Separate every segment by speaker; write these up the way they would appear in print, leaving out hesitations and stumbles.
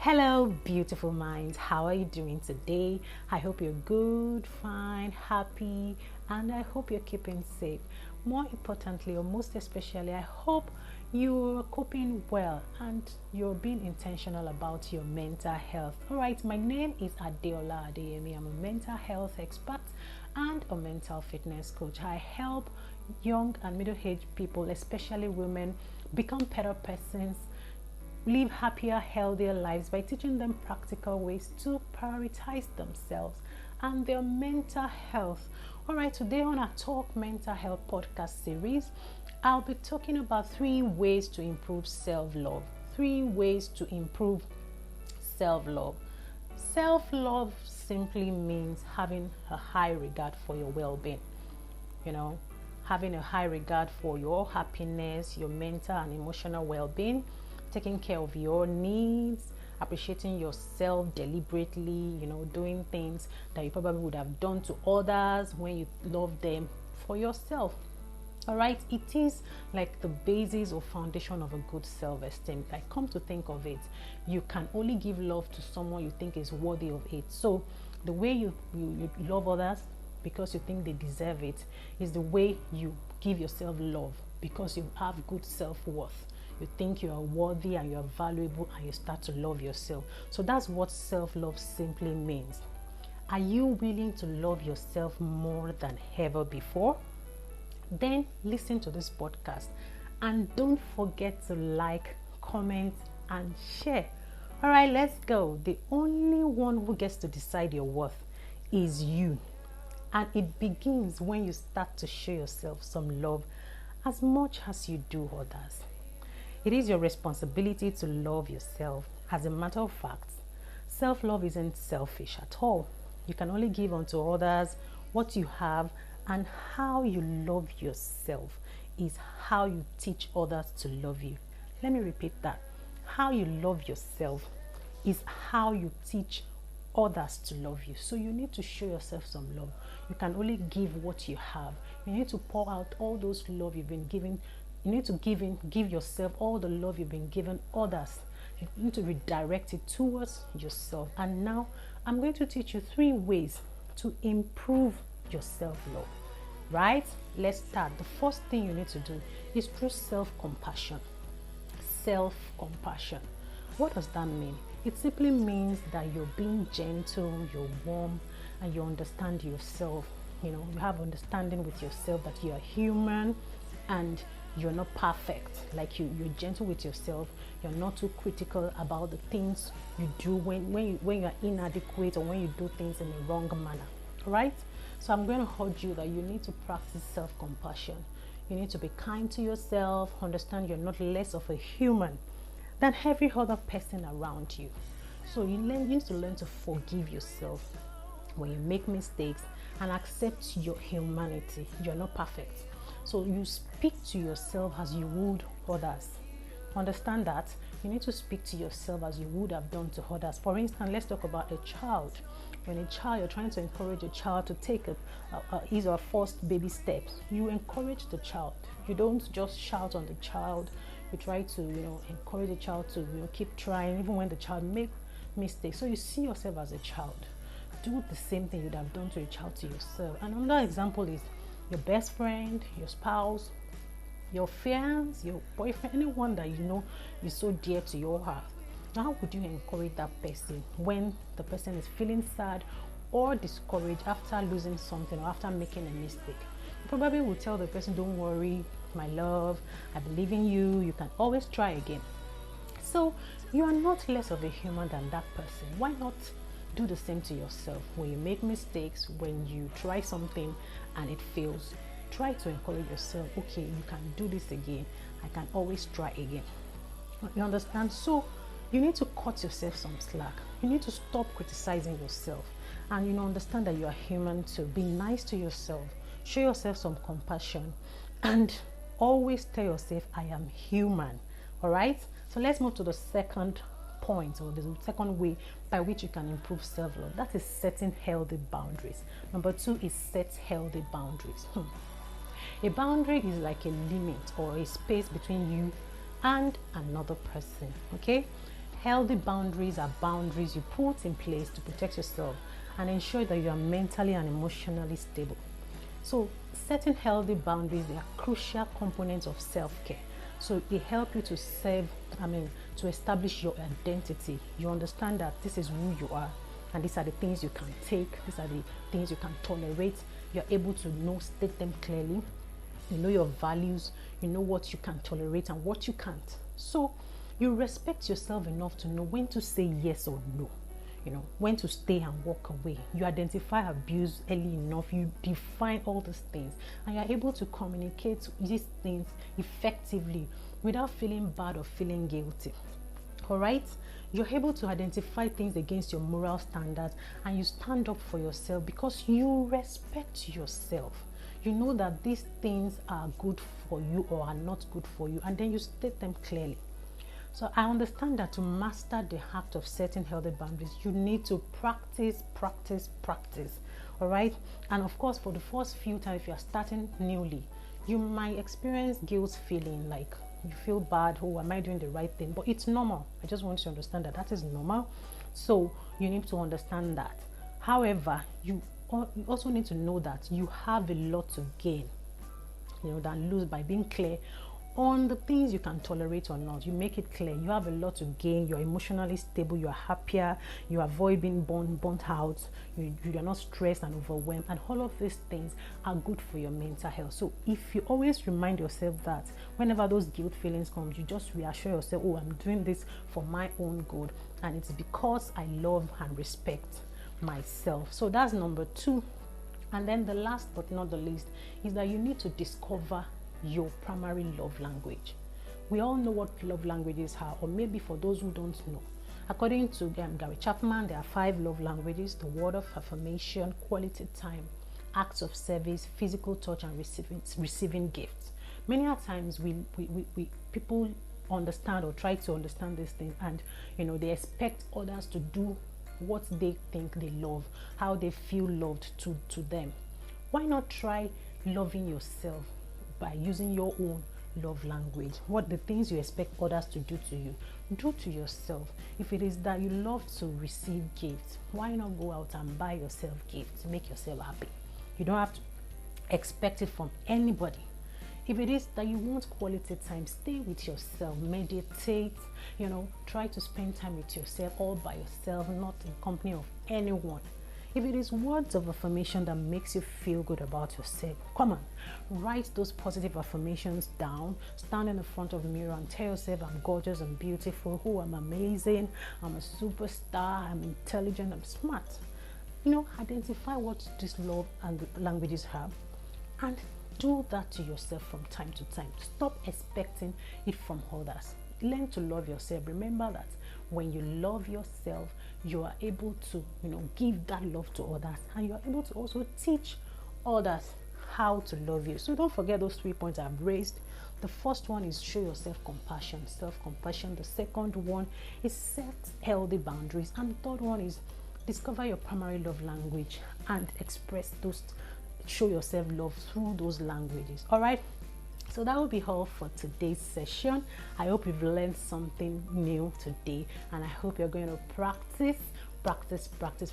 Speaker 1: Hello, beautiful minds. How are you doing today? I hope you're good, fine, happy, and I hope you're keeping safe. More importantly, or most especially, I hope you're coping well and you're being intentional about your mental health. All right, my name is Adeola Adeyemi. I'm a mental health expert and a mental fitness coach. I help young and middle-aged people, especially women, become better persons, live happier, healthier lives by teaching them practical ways to prioritize themselves and their mental health. All right, today on our Talk Mental Health podcast series, I'll be talking about 3 ways to improve self-love. 3 ways to improve self-love. Self-love simply means having a high regard for your well-being. Having a high regard for your happiness, your mental and emotional well-being, taking care of your needs, appreciating yourself deliberately, doing things that you probably would have done to others when you love them for yourself. All right, it is like the basis or foundation of a good self-esteem. Like, come to think of it, you can only give love to someone you think is worthy of it. So the way you love others because you think they deserve it is the way you give yourself love because you have good self-worth. You think you are worthy and you are valuable and you start to love yourself. So that's what self-love simply means. Are you willing to love yourself more than ever before? Then listen to this podcast and don't forget to like, comment and share. All right, let's go. The only one who gets to decide your worth is you. And it begins when you start to show yourself some love as much as you do others. It is your responsibility to love yourself. As a matter of fact, self-love isn't selfish at all. You can only give unto others what you have, and how you love yourself is how you teach others to love you. Let me repeat that. How you love yourself is how you teach others to love you. So you need to show yourself some love. You can only give what you have. You need to pour out all those love you've been given. You need to give yourself all the love you've been given others. You need to redirect it towards yourself. And now I'm going to teach you 3 ways to improve your self-love. Right? Let's start. The first thing you need to do is through self-compassion. Self-compassion. What does that mean? It simply means that you're being gentle, you're warm, and you understand yourself. You have understanding with yourself that you are human and you're not perfect. Like you're gentle with yourself. You're not too critical about the things you do when you're inadequate or when you do things in the wrong manner. Right? So I'm going to urge you that you need to practice self-compassion. You need to be kind to yourself. Understand you're not less of a human than every other person around you. So you need to learn to forgive yourself when you make mistakes and accept your humanity. You're not perfect. So you speak to yourself as you would others. Understand that you need to speak to yourself as you would have done to others. For instance, let's talk about a child. When you're trying to encourage a child to take his or her first baby steps, you encourage the child. You don't just shout on the child. You try to encourage the child to keep trying even when the child makes mistakes. So you see yourself as a child. Do the same thing you'd have done to a child to yourself. And another example is your best friend, your spouse, your fiance, your boyfriend, anyone that is so dear to your heart. How would you encourage that person when the person is feeling sad or discouraged after losing something or after making a mistake? You probably will tell the person, don't worry, my love, I believe in you, you can always try again. So you are not less of a human than that person. Why not do the same to yourself? When you make mistakes, when you try something and it fails, try to encourage yourself. Okay, you can do this again. I can always try again. You understand? So you need to cut yourself some slack. You need to stop criticizing yourself and understand that you are human too. Be nice to yourself. Show yourself some compassion and always tell yourself, I am human. All right? So let's move to the second point, or the second way by which you can improve self-love. That is setting healthy boundaries. Number 2 is set healthy boundaries. A boundary is like a limit or a space between you and another person. Okay? Healthy boundaries are boundaries you put in place to protect yourself and ensure that you are mentally and emotionally stable. So setting healthy boundaries, they are crucial components of self-care. So they help you to to establish your identity. You understand that this is who you are, and these are the things you can take, these are the things you can tolerate. You're able to state them clearly. You know your values, you know what you can tolerate and what you can't. So you respect yourself enough to know when to say yes or no. You know, when to stay and walk away. You identify abuse early enough. You define all these things, and you're able to communicate these things effectively without feeling bad or feeling guilty. All right? You're able to identify things against your moral standards, and you stand up for yourself because you respect yourself. You know that these things are good for you or are not good for you, and then you state them clearly. So I understand that to master the act of setting healthy boundaries, you need to practice. All right? And of course, for the first few times, if you're starting newly, you might experience guilt feeling, like you feel bad. Oh, am I doing the right thing? But it's normal. I just want you to understand that that is normal. So you need to understand that. However, you also need to know that you have a lot to gain, than lose by being clear on the things you can tolerate or not. You make it clear. You have a lot to gain. You're emotionally stable. You're happier. You avoid being burnt out. You're not stressed and overwhelmed. And all of these things are good for your mental health. So if you always remind yourself that whenever those guilt feelings come, you just reassure yourself, oh, I'm doing this for my own good. And it's because I love and respect myself. So that's number 2. And then the last but not the least is that you need to discover your primary love language. We all know what love languages are, or maybe for those who don't know, according to Gary Chapman, there are 5 love languages: the word of affirmation, quality time, acts of service, physical touch, and receiving gifts. Many times we people understand or try to understand this thing, and they expect others to do what they think they love, how they feel loved to them. Why not try loving yourself by using your own love language? What the things you expect others to do to you, do to yourself. If it is that you love to receive gifts, why not go out and buy yourself gifts to make yourself happy? You don't have to expect it from anybody. If it is that you want quality time, stay with yourself, meditate, try to spend time with yourself all by yourself, not in company of anyone. If it is words of affirmation that makes you feel good about yourself, come on, write those positive affirmations down. Stand in the front of the mirror and tell yourself, I'm gorgeous, I'm beautiful, I'm amazing, I'm a superstar, I'm intelligent, I'm smart. Identify what these love and languages have, and do that to yourself from time to time. Stop expecting it from others. Learn to love yourself. Remember that when you love yourself, you are able to, give that love to others, and you are able to also teach others how to love you. So don't forget those 3 points I've raised. The first one is show yourself compassion, self-compassion. The second one is set healthy boundaries, and the third one is discover your primary love language and show yourself love through those languages. All right. So that will be all for today's session. I hope you've learned something new today, and I hope you're going to practice.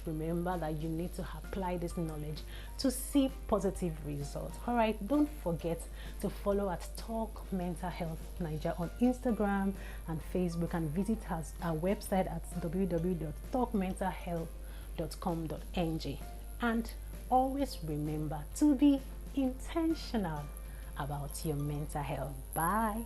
Speaker 1: Remember that you need to apply this knowledge to see positive results. All right, don't forget to follow at Talk Mental Health Nigeria on Instagram and Facebook, and visit our website at www.talkmentalhealth.com.ng. And always remember to be intentional about your mental health. Bye.